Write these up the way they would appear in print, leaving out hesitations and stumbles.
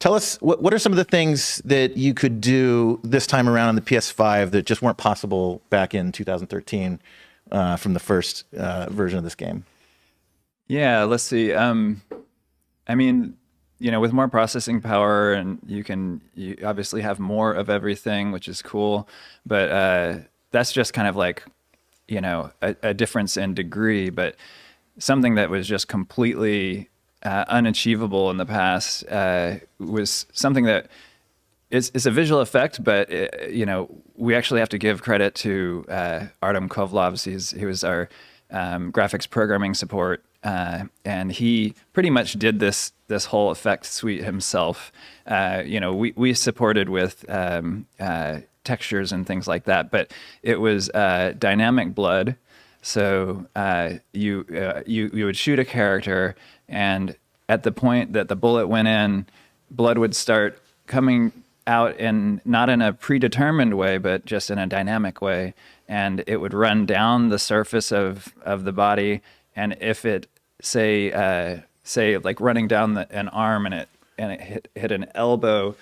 Tell us, what are some of the things that you could do this time around on the PS5 that just weren't possible back in 2013 from the first version of this game? Yeah, let's see. I mean, with more processing power, and you obviously have more of everything, which is cool. But that's just kind of like, a difference in degree. But something that was just completely unachievable in the past was something that it's a visual effect, but we actually have to give credit to Artem Kovlovs. He was our graphics programming support, and he pretty much did this whole effect suite himself. We supported with textures and things like that, but it was dynamic blood. So you would shoot a character, and at the point that the bullet went in, blood would start coming out not in a predetermined way, but just in a dynamic way, and it would run down the surface of the body. And if it say like running down an arm and it hit an elbow,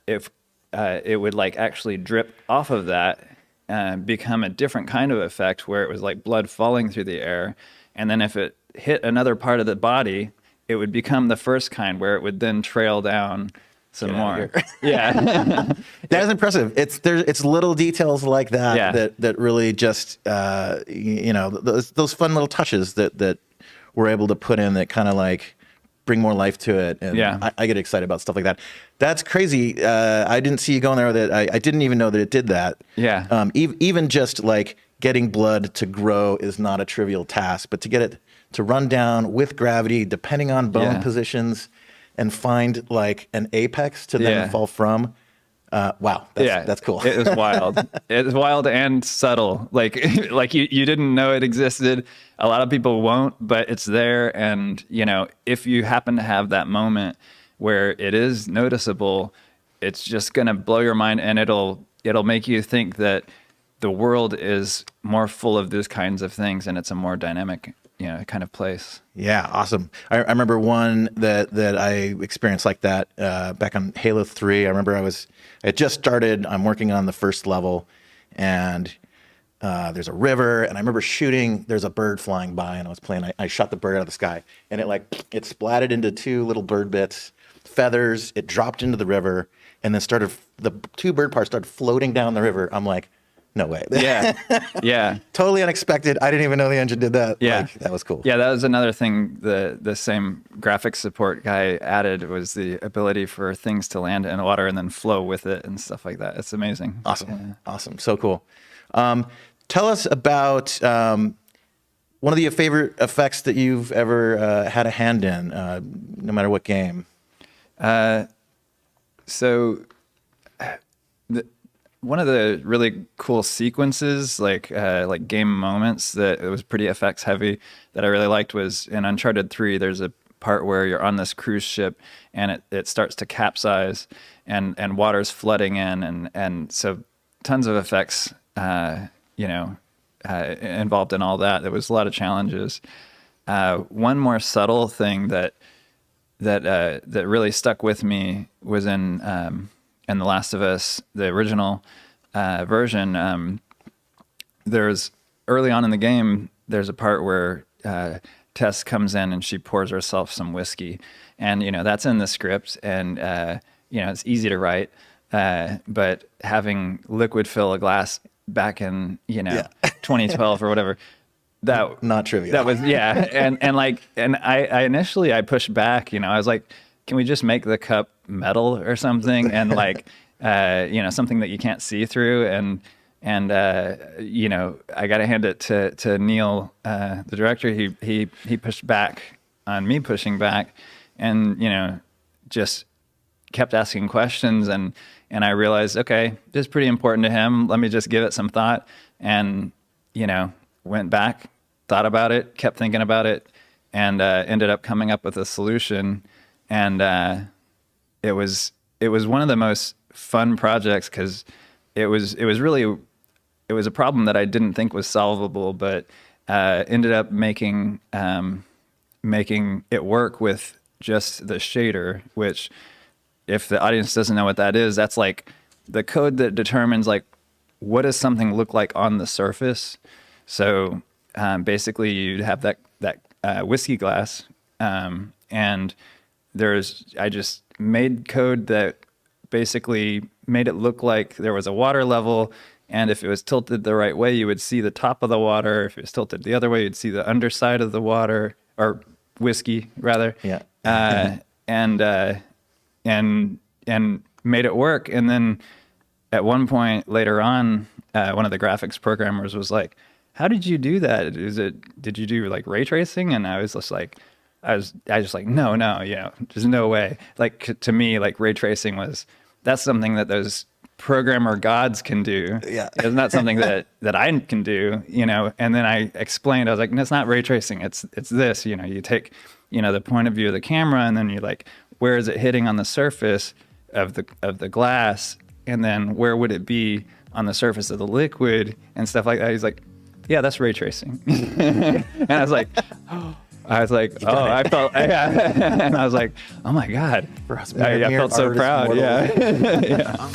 if it would like actually drip off of that and become a different kind of effect where it was like blood falling through the air. And then if it hit another part of the body, it would become the first kind where it would then trail down some more. Yeah. That is impressive. It's little details like that that really just those fun little touches that we're able to put in that kind of like bring more life to it. And I get excited about stuff like that. That's crazy. I didn't see you going there with it. I didn't even know that it did that. Yeah. Even just like getting blood to grow is not a trivial task, but to get it to run down with gravity, depending on bone positions, and find like an apex to then fall from. Wow, that's cool. It was wild. It was wild and subtle. Like you didn't know it existed. A lot of people won't, but it's there. And if you happen to have that moment where it is noticeable, it's just gonna blow your mind, and it'll make you think that the world is more full of these kinds of things, and it's a more dynamic kind of place. Yeah, awesome. I remember one that I experienced like that back on Halo 3. I remember I had just started. I'm working on the first level, and there's a river, and I remember shooting. There's a bird flying by, and I was playing. I shot the bird out of the sky, and it splatted into two little bird bits, feathers. It dropped into the river, and then the two bird parts started floating down the river. I'm like, no way. Yeah. Totally unexpected. I didn't even know the engine did that. Yeah. That was cool. Yeah, that was another thing the same graphics support guy added, was the ability for things to land in water and then flow with it and stuff like that. It's amazing. Awesome. Yeah. Awesome. So cool. Tell us about one of your favorite effects that you've ever had a hand in, no matter what game. One of the really cool sequences, like game moments that it was pretty effects heavy, that I really liked was in Uncharted 3. There's a part where you're on this cruise ship and it starts to capsize and water's flooding in, and so tons of effects involved in all that. There was a lot of challenges. One more subtle thing that really stuck with me was in The Last of Us, the original version. There's early on in the game, there's a part where Tess comes in and she pours herself some whiskey, and that's in the script, and it's easy to write, but having liquid fill a glass back in 2012 or whatever, that not trivial. That was and I initially pushed back. I was like, can we just make the cup metal or something, and something that you can't see through, and I got to hand it to Neil, the director. He pushed back on me pushing back, and just kept asking questions, and I realized, okay, this is pretty important to him. Let me just give it some thought, and went back, thought about it, kept thinking about it, and ended up coming up with a solution. And it was one of the most fun projects, because it was a problem that I didn't think was solvable, but ended up making it work with just the shader, which if the audience doesn't know what that is, that's like the code that determines like what does something look like on the surface. So basically, you'd have that whiskey glass, and I just made code that basically made it look like there was a water level, and if it was tilted the right way, you would see the top of the water. If it was tilted the other way, you'd see the underside of the water, or whiskey rather. Yeah. And made it work. And then at one point later on, one of the graphics programmers was like, "How did you do that? Did you do like ray tracing?" And I was just like, no, there's no way. Like to me, like ray tracing that's something that those programmer gods can do. Yeah. It's not something that I can do, And then I explained, I was like, no, it's not ray tracing. It's this, you take, the point of view of the camera, and then you're like, where is it hitting on the surface of the glass? And then where would it be on the surface of the liquid and stuff like that? He's like, yeah, that's ray tracing. And I was like, oh, I felt, and I was like, oh my God. For us, I felt so proud. immortals. Yeah. Yeah.